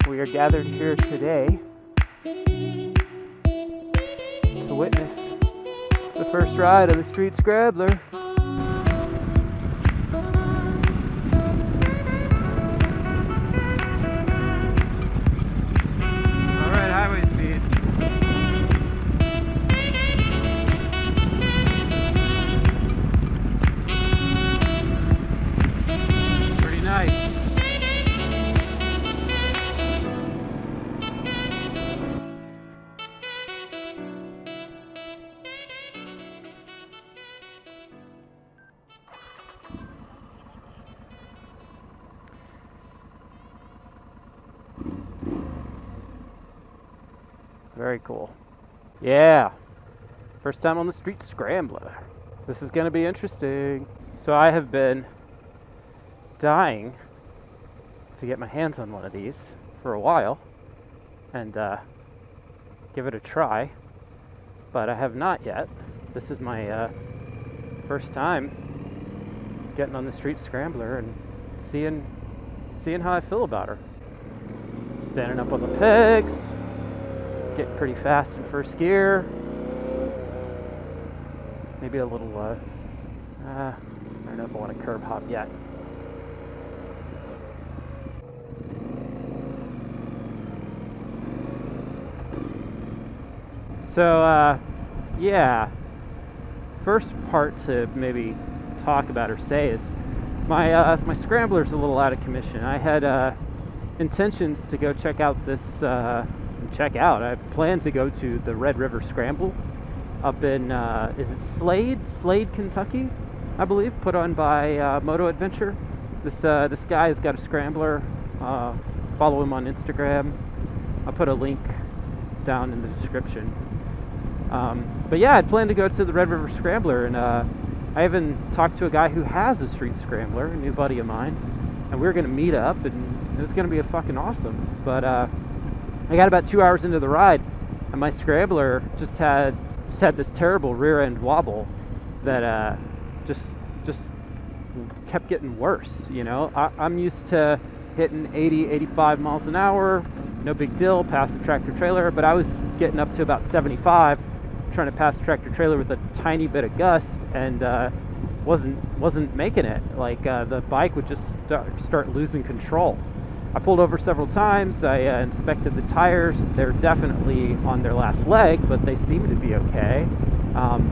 We are gathered here today to witness the first ride of the Street Scrambler. Alright, highway speeds. Pretty nice. Very cool. Yeah, first time on the Street Scrambler. This is going to be interesting. So I have been dying to get my hands on one of these for a while and give it a try, but I have not yet. This is my first time getting on the Street Scrambler and seeing how I feel about her. Standing up on the pegs. Getting pretty fast in first gear. Maybe a little, I don't know if I want to curb hop yet. So, yeah. First part to maybe talk about or say is my Scrambler's a little out of commission. I had intentions to go check out this I plan to go to the Red River Scramble up in, is it Slade, Kentucky, I believe, put on by Moto Adventure. This guy has got a Scrambler. Follow him on Instagram. I'll put a link down in the description. But yeah, I'd planned to go to the Red River Scrambler, and I even talked to a guy who has a Street Scrambler, a new buddy of mine, and we were going to meet up, and it was going to be a fucking awesome. But I got about 2 hours into the ride, and my Scrambler just had this terrible rear end wobble that just kept getting worse. You know, I'm used to hitting 80, 85 miles an hour, no big deal, past the tractor trailer. But I was getting up to about 75, trying to pass the tractor trailer with a tiny bit of gust, and wasn't making it. Like the bike would just start losing control. I pulled over several times. I inspected the tires. They're definitely on their last leg, but they seem to be okay.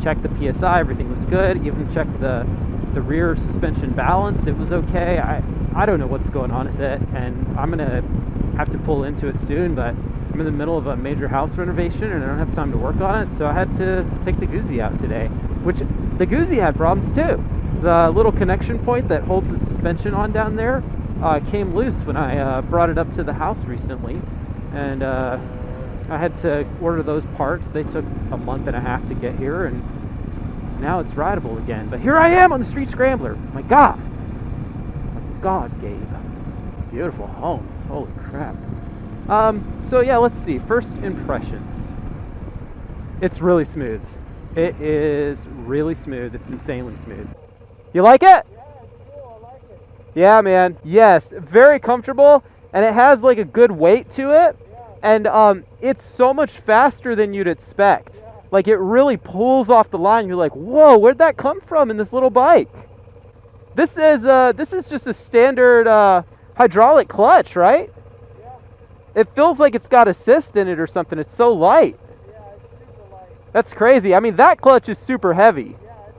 Checked the PSI, everything was good. Even checked the rear suspension balance, it was okay. I don't know what's going on with it, and I'm gonna have to pull into it soon, but I'm in the middle of a major house renovation and I don't have time to work on it, so I had to take the Guzzi out today, which the Guzzi had problems too. The little connection point that holds the suspension on down there came loose when I brought it up to the house recently, and I had to order those parts. They took a month and a half to get here, and now it's rideable again. But here I am on the Street Scrambler. My God, Gabe, beautiful homes. Holy crap. So yeah, let's see. First impressions. It's really smooth. It is really smooth. It's insanely smooth. You like it? Yeah, man. Yes, very comfortable, and it has like a good weight to it, and it's so much faster than you'd expect. Like, it really pulls off the line. You're like, whoa, where'd that come from in this little bike? This is just a standard hydraulic clutch, right? Yeah. It feels like it's got assist in it or something. It's so light. Yeah, it's super light. That's crazy. I mean, that clutch is super heavy. Yeah,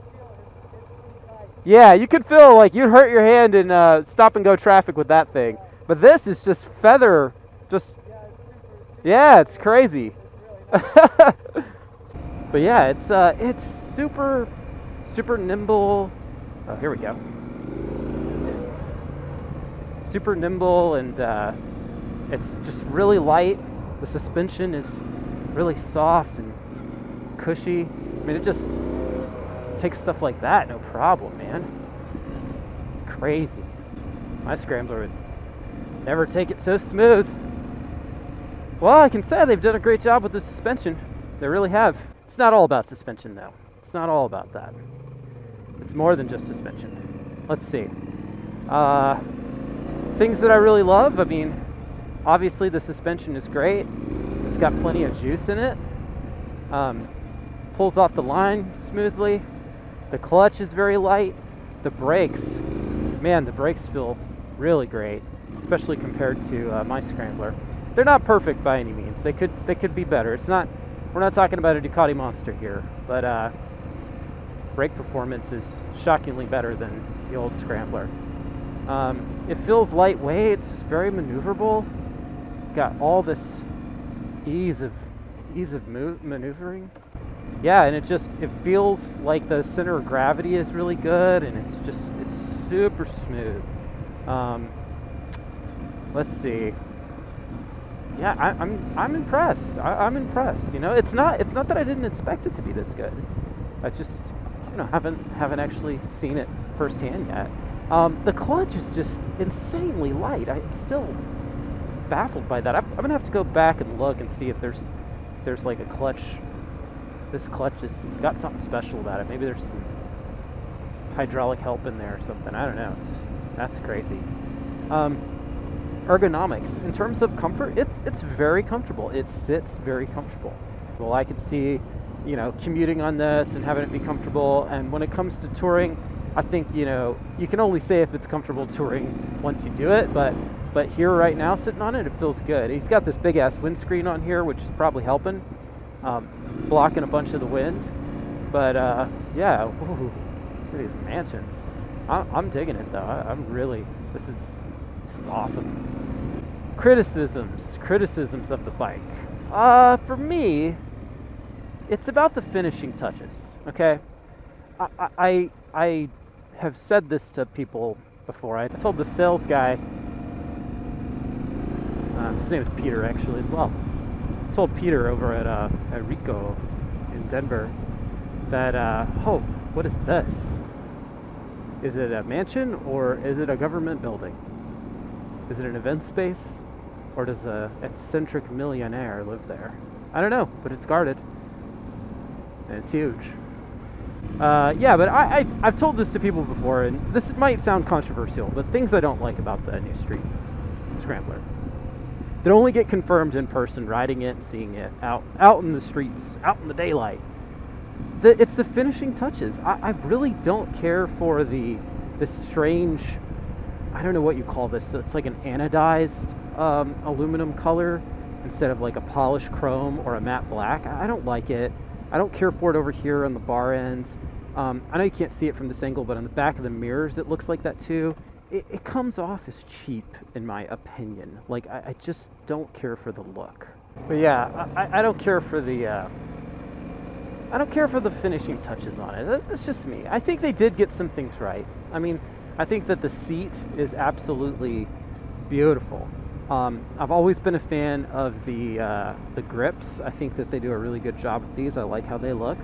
it's tight. Yeah, you could feel like you'd hurt your hand in stop and go traffic with that thing. But this is just feather, just, yeah, it's crazy. It's really But yeah, it's super nimble. Oh, here we go. Super nimble, and it's just really light. The suspension is really soft and cushy. I mean, it just takes stuff like that, no problem, man. Crazy. My Scrambler would never take it so smooth. Well, I can say they've done a great job with the suspension. They really have. It's not all about suspension, though. It's not all about that. It's more than just suspension. Let's see. Things that I really love. I mean, Obviously the suspension is great. It's got plenty of juice in it. Pulls off the line smoothly. The clutch is very light. The brakes, man, the brakes feel really great, especially compared to my Scrambler. They're not perfect by any means. They could be better. It's not. We're not talking about a Ducati monster here, but brake performance is shockingly better than the old Scrambler. It feels lightweight. It's just very maneuverable. Got all this ease of maneuvering. Yeah, and it feels like the center of gravity is really good, and it's super smooth. Let's see. Yeah, I'm impressed. I'm impressed. You know, it's not that I didn't expect it to be this good. I just, you know, haven't actually seen it firsthand yet. The clutch is just insanely light. I'm still baffled by that. I'm gonna have to go back and look and see if there's like a clutch. This clutch has got something special about it. Maybe there's some hydraulic help in there or something. I don't know. That's crazy. Ergonomics, in terms of comfort, it's very comfortable. It sits very comfortable. Well, I could see, you know, commuting on this and having it be comfortable. And when it comes to touring, I think, you know, you can only say if it's comfortable touring once you do it. But here right now, sitting on it, it feels good. He's got this big ass windscreen on here, which is probably helping, blocking a bunch of the wind. But yeah, ooh, look at these mansions. I'm digging it though. I'm really. This is awesome. Criticisms of the bike. For me, it's about the finishing touches. Okay, I have said this to people before. I told the sales guy. His name is Peter actually as well. I told Peter over at Rico in Denver that oh, what is this? Is it a mansion or is it a government building? Is it an event space? Or does a eccentric millionaire live there? I don't know, but it's guarded. And it's huge. Yeah, but I've told this to people before, and this might sound controversial, but things I don't like about the new Street Scrambler that only get confirmed in person, riding it and seeing it out in the streets, out in the daylight. It's the finishing touches. I really don't care for this strange, I don't know what you call this. It's like an anodized aluminum color instead of like a polished chrome or a matte black. I don't like it. I don't care for it over here on the bar ends. I know you can't see it from this angle, but on the back of the mirrors it looks like that too. It comes off as cheap in my opinion. Like I just don't care for the look. But yeah, I don't care for the finishing touches on it. That's just me. I think they did get some things right. I mean, I think that the seat is absolutely beautiful. I've always been a fan of the grips. I think that they do a really good job with these. I like how they look.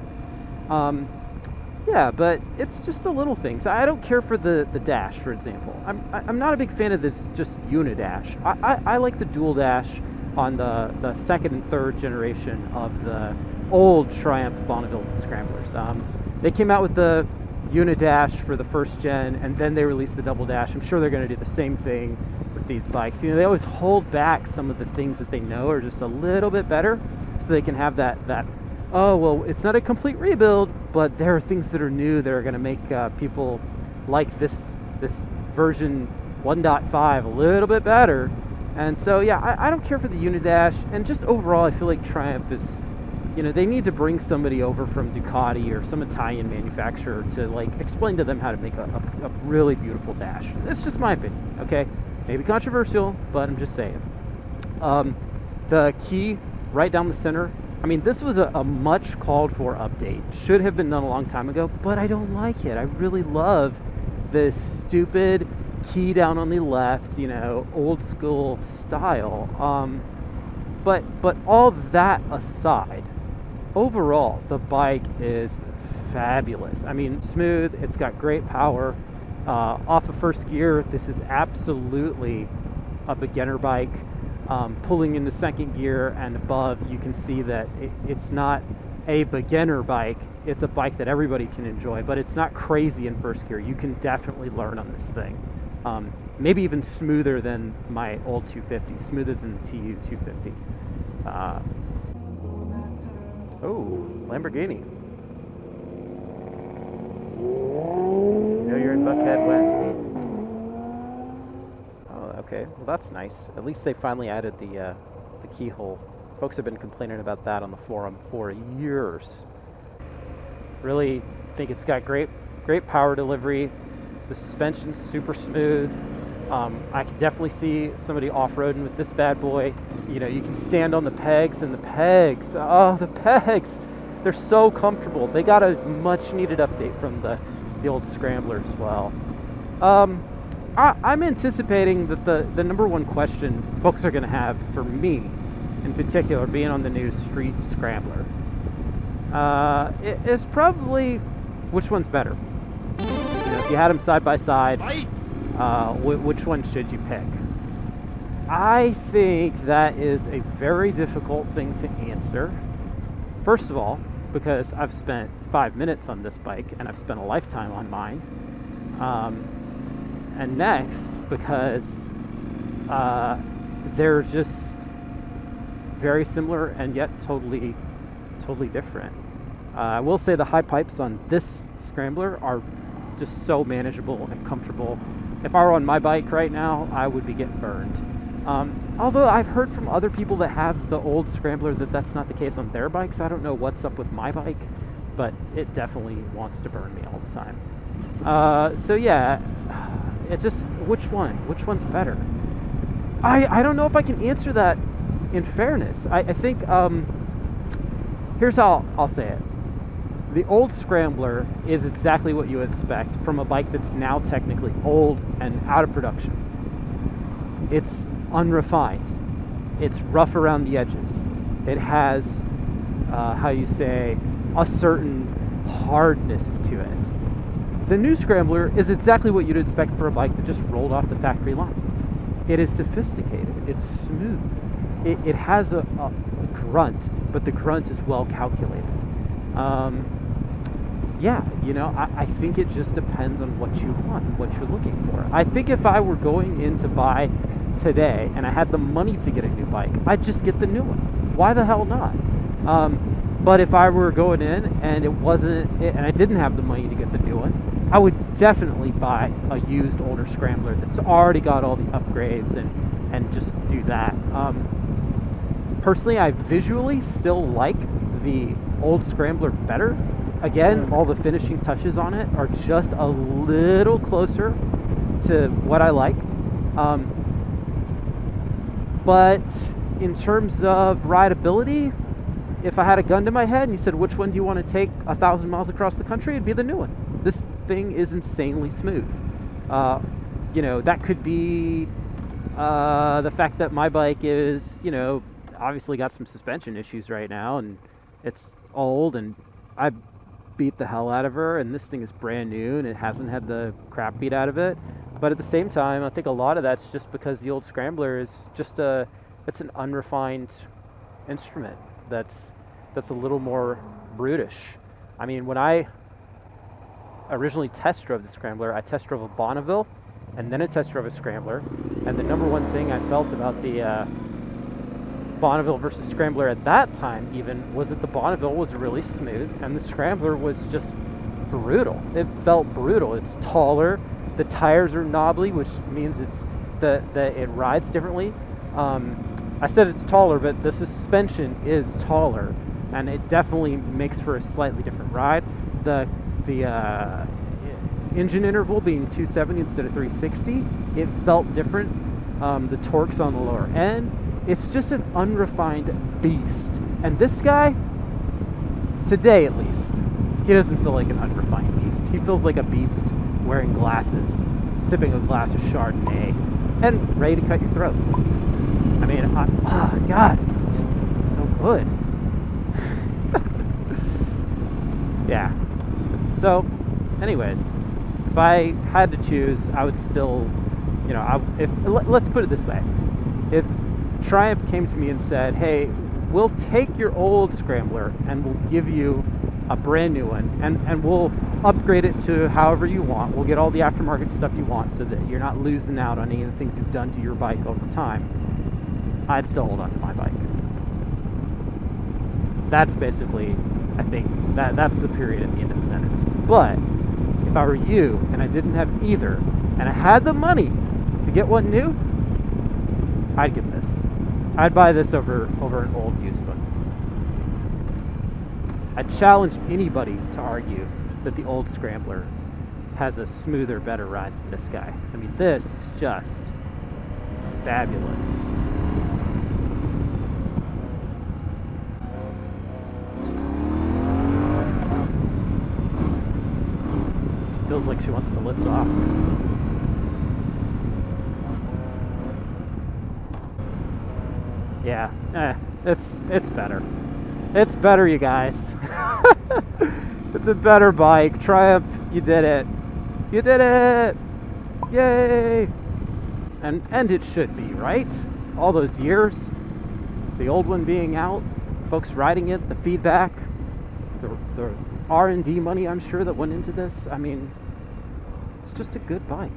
Yeah, but it's just the little things. I don't care for the dash, for example. I'm not a big fan of this just unidash. I like the dual dash on the second and third generation of the old Triumph Bonnevilles and Scramblers. They came out with the unidash for the first gen, and then they released the double dash. I'm sure they're going to do the same thing with these bikes. You know, they always hold back some of the things that they know are just a little bit better, so they can have that oh, well, it's not a complete rebuild, but there are things that are new that are going to make people like this version 1.5 a little bit better. And so, yeah, I don't care for the unidash, and just overall, I feel like Triumph is, you know, they need to bring somebody over from Ducati or some Italian manufacturer to, like, explain to them how to make a really beautiful dash. It's just my opinion, okay? Maybe controversial, but I'm just saying. The key right down the center, I mean, this was a much called for update. Should have been done a long time ago, but I don't like it. I really love this stupid key down on the left, you know, old school style. But all that aside, overall, the bike is fabulous. I mean, smooth, it's got great power. Off of first gear, this is absolutely a beginner bike. Pulling into second gear and above, you can see that it's not a beginner bike. It's a bike that everybody can enjoy, but it's not crazy in first gear. You can definitely learn on this thing. maybe even smoother than my old 250, smoother than the TU 250. Oh, Lamborghini. You know you're in Buckhead when? Oh, okay. Well, that's nice. At least they finally added the keyhole. Folks have been complaining about that on the forum for years. Really think it's got great power delivery. The suspension's super smooth. I can definitely see somebody off-roading with this bad boy. You know, you can stand on the pegs, and the pegs, they're so comfortable. They got a much-needed update from the old Scrambler as well. I'm anticipating that the number one question folks are going to have for me, in particular, being on the new Street Scrambler, is probably which one's better. You know, if you had them side by side, which one should you pick? I think that is a very difficult thing to answer. First of all, because I've spent 5 minutes on this bike and I've spent a lifetime on mine. And next, because they're just very similar and yet totally different. I will say the high pipes on this Scrambler are just so manageable and comfortable. If I were on my bike right now, I would be getting burned. Although I've heard from other people that have the old Scrambler that that's not the case on their bikes. I don't know what's up with my bike, but it definitely wants to burn me all the time. So yeah, it's just, which one's better? I don't know if I can answer that in fairness. I think, here's how I'll say it. The old Scrambler is exactly what you would expect from a bike that's now technically old and out of production. It's unrefined. It's rough around the edges. It has, a certain hardness to it. The new Scrambler is exactly what you'd expect for a bike that just rolled off the factory line. It is sophisticated. It's smooth. It has a grunt, but the grunt is well calculated. Yeah, you know, I think it just depends on what you want, what you're looking for. I think if I were going in to buy today and I had the money to get a new bike, I'd just get the new one. Why the hell not? But if I were going in and and I didn't have the money to get the new one, I would definitely buy a used older Scrambler that's already got all the upgrades and just do that. Personally, I visually still like the old Scrambler better. Again, all the finishing touches on it are just a little closer to what I like. But in terms of rideability, if I had a gun to my head and you said, which one do you want to take 1,000 miles across the country, it'd be the new one. This thing is insanely smooth. You know, that could be the fact that my bike is, you know, obviously got some suspension issues right now, and it's old, and I beat the hell out of her, and this thing is brand new and it hasn't had the crap beat out of it. But at the same time, I think a lot of that's just because the old Scrambler is just it's an unrefined instrument that's a little more brutish. I mean, when I originally test drove the Scrambler, I test drove a Bonneville and then I test drove a Scrambler, and the number one thing I felt about the Bonneville versus Scrambler at that time even was that the Bonneville was really smooth and the Scrambler was just brutal. It felt brutal. It's taller, the tires are knobbly, which means it rides differently. I said it's taller, but the suspension is taller, and it definitely makes for a slightly different ride. The engine interval being 270 instead of 360, it felt different. The torque's on the lower end. It's just an unrefined beast. And this guy, today at least, he doesn't feel like an unrefined beast. He feels like a beast wearing glasses, sipping a glass of Chardonnay, and ready to cut your throat. I mean, oh God, it's so good. Yeah. So, anyways, if I had to choose, I would still, let's put it this way. If Triumph came to me and said, hey, we'll take your old Scrambler and we'll give you a brand new one, and we'll upgrade it to however you want. We'll get all the aftermarket stuff you want so that you're not losing out on any of the things you've done to your bike over time. I'd still hold on to my bike. That's basically, I think, that's the period at the end of the sentence. But if I were you and I didn't have either, and I had the money to get one new, I'd get this. I'd buy this over an old used one. I challenge anybody to argue that the old Scrambler has a smoother, better ride than this guy. I mean, this is just fabulous. She feels like she wants to lift off. Yeah, it's better. It's better, you guys. It's a better bike. Triumph, you did it. You did it! Yay! And it should be, right? All those years, the old one being out, folks riding it, the feedback, the R&D money I'm sure that went into this. I mean, it's just a good bike.